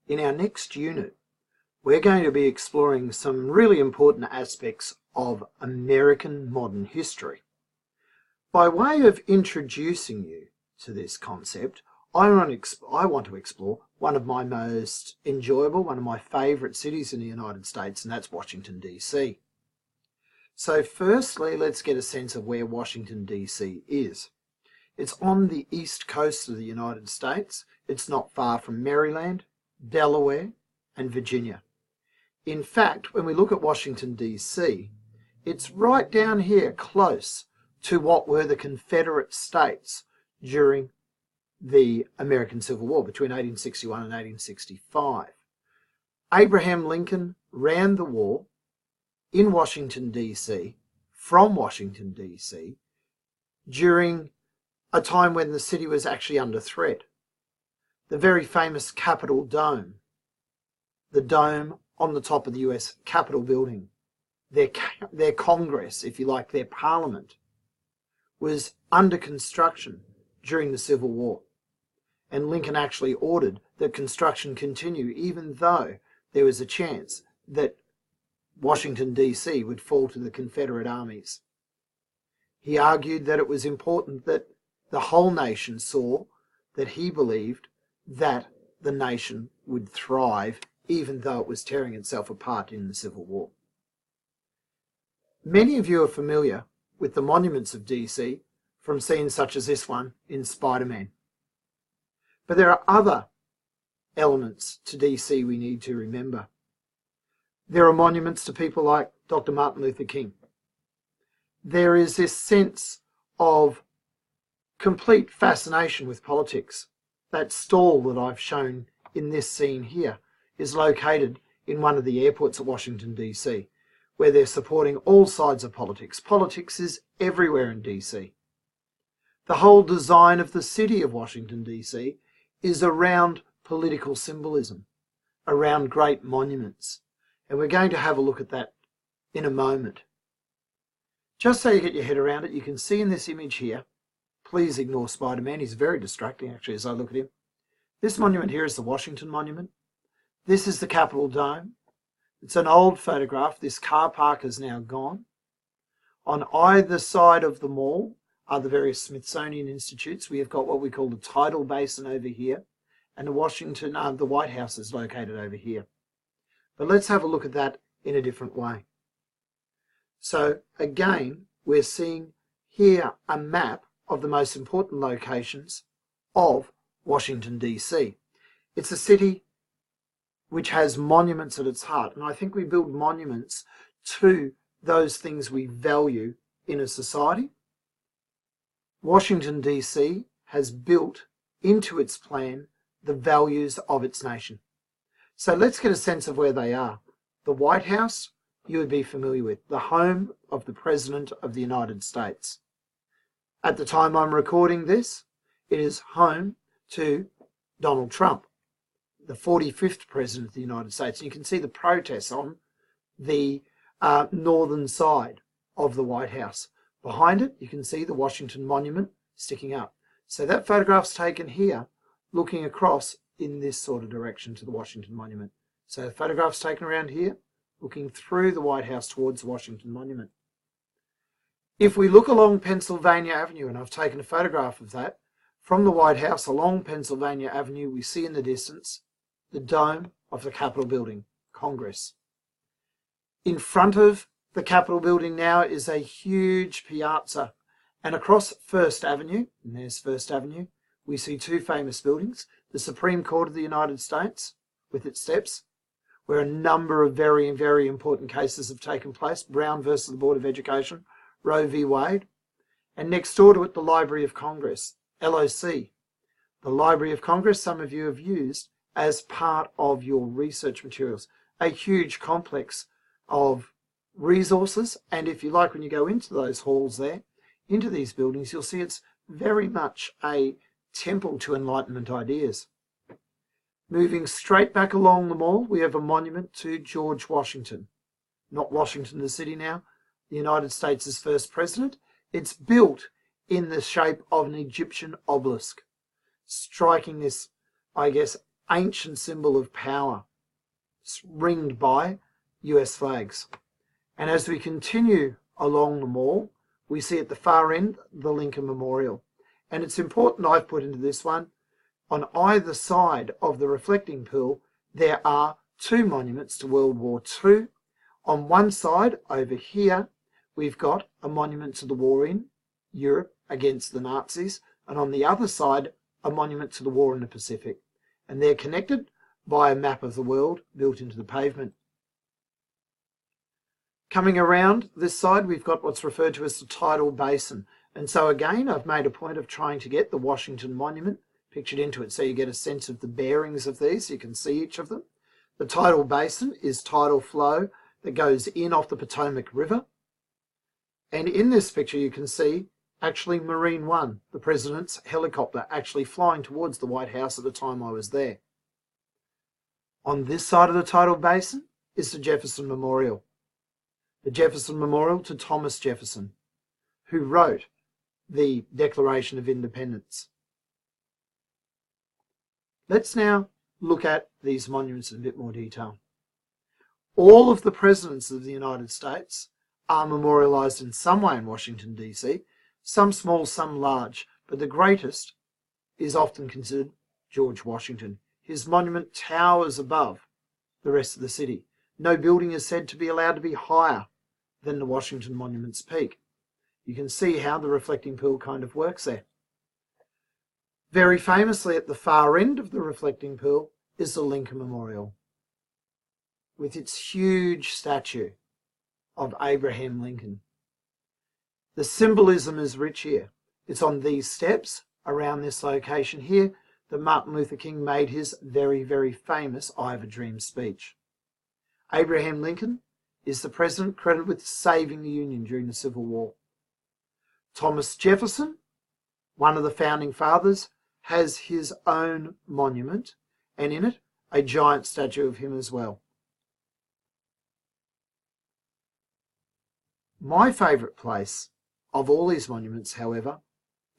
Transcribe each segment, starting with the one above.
In our next unit, we're going to be exploring some really important aspects of American modern history. By way of introducing you to this concept, I want to explore one of my most enjoyable, one of my favourite cities in the United States, and that's Washington, D.C. So firstly, let's get a sense of where Washington, D.C. is. It's on the east coast of the United States. It's not far from Maryland, Delaware, and Virginia. In fact, when we look at Washington, D.C., it's right down here close to what were the Confederate states during the American Civil War between 1861 and 1865. Abraham Lincoln ran the war in Washington, D.C., from Washington, D.C., during a time when the city was actually under threat. The very famous Capitol Dome, the dome on the top of the US Capitol building, their Congress, if you like, their Parliament, was under construction during the Civil War. And Lincoln actually ordered that construction continue even though there was a chance that Washington, D.C. would fall to the Confederate armies. He argued that it was important that the whole nation saw that he believed that the nation would thrive even though it was tearing itself apart in the Civil War. Many of you are familiar with the monuments of DC from scenes such as this one in Spider-Man. But there are other elements to DC we need to remember. There are monuments to people like Dr. Martin Luther King. There is this sense of complete fascination with politics. That stall that I've shown in this scene here is located in one of the airports at Washington, D.C., where they're supporting all sides of politics. Politics is everywhere in D.C. The whole design of the city of Washington, D.C. is around political symbolism, around great monuments. And we're going to have a look at that in a moment. Just so you get your head around it, you can see in this image here, please ignore Spider-Man, he's very distracting actually as I look at him. This monument here is the Washington Monument. This is the Capitol Dome. It's an old photograph. This car park is now gone. On either side of the mall are the various Smithsonian institutes. We have got what we call the Tidal Basin over here, and the White House is located over here. But let's have a look at that in a different way. So again, we're seeing here a map of the most important locations of Washington, D.C. It's a city which has monuments at its heart, and I think we build monuments to those things we value in a society. Washington, D.C. has built into its plan the values of its nation. So let's get a sense of where they are. The White House, you would be familiar with, the home of the President of the United States. At the time I'm recording this, it is home to Donald Trump, the 45th President of the United States. And you can see the protests on the northern side of the White House. Behind it, you can see the Washington Monument sticking up. So that photograph's taken here, looking across in this sort of direction to the Washington Monument. So the photograph's taken around here, looking through the White House towards the Washington Monument. If we look along Pennsylvania Avenue, and I've taken a photograph of that, from the White House along Pennsylvania Avenue, we see in the distance the dome of the Capitol building, Congress. In front of the Capitol building now is a huge piazza, and across First Avenue, and there's First Avenue, we see two famous buildings, the Supreme Court of the United States with its steps, where a number of very, very important cases have taken place, Brown versus the Board of Education, Roe v. Wade, and next door to it, the Library of Congress, LOC. The Library of Congress, some of you have used as part of your research materials, a huge complex of resources, and if you like, when you go into those halls there, into these buildings, you'll see it's very much a temple to Enlightenment ideas. Moving straight back along the mall, we have a monument to George Washington. Not Washington the city now, the United States' first president. It's built in the shape of an Egyptian obelisk, striking this, I guess, ancient symbol of power. It's ringed by US flags. And as we continue along the mall, we see at the far end the Lincoln Memorial. And it's important, I've put into this one, on either side of the reflecting pool, there are two monuments to World War II. On one side, over here, we've got a monument to the war in Europe against the Nazis, and on the other side, a monument to the war in the Pacific. And they're connected by a map of the world built into the pavement. Coming around this side, we've got what's referred to as the tidal basin. And so again, I've made a point of trying to get the Washington Monument pictured into it so you get a sense of the bearings of these. You can see each of them. The tidal basin is tidal flow that goes in off the Potomac River. And in this picture, you can see actually Marine One, the president's helicopter, actually flying towards the White House at the time I was there. On this side of the tidal basin is the Jefferson Memorial. The Jefferson Memorial to Thomas Jefferson, who wrote the Declaration of Independence. Let's now look at these monuments in a bit more detail. All of the presidents of the United States are memorialized in some way in Washington, D.C., some small, some large, but the greatest is often considered George Washington. His monument towers above the rest of the city. No building is said to be allowed to be higher than the Washington Monument's peak. You can see how the reflecting pool kind of works there. Very famously at the far end of the reflecting pool is the Lincoln Memorial, with its huge statue of Abraham Lincoln. The symbolism is rich here. It's on these steps around this location here that Martin Luther King made his very, very famous I Have a Dream speech. Abraham Lincoln is the president credited with saving the Union during the Civil War. Thomas Jefferson, one of the founding fathers, has his own monument, and in it, a giant statue of him as well. My favourite place of all these monuments, however,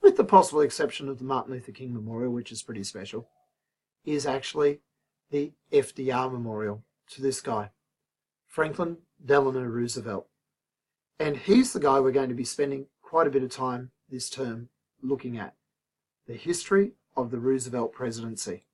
with the possible exception of the Martin Luther King Memorial, which is pretty special, is actually the FDR Memorial to this guy, Franklin Delano Roosevelt. And he's the guy we're going to be spending quite a bit of time this term looking at, the history of the Roosevelt presidency.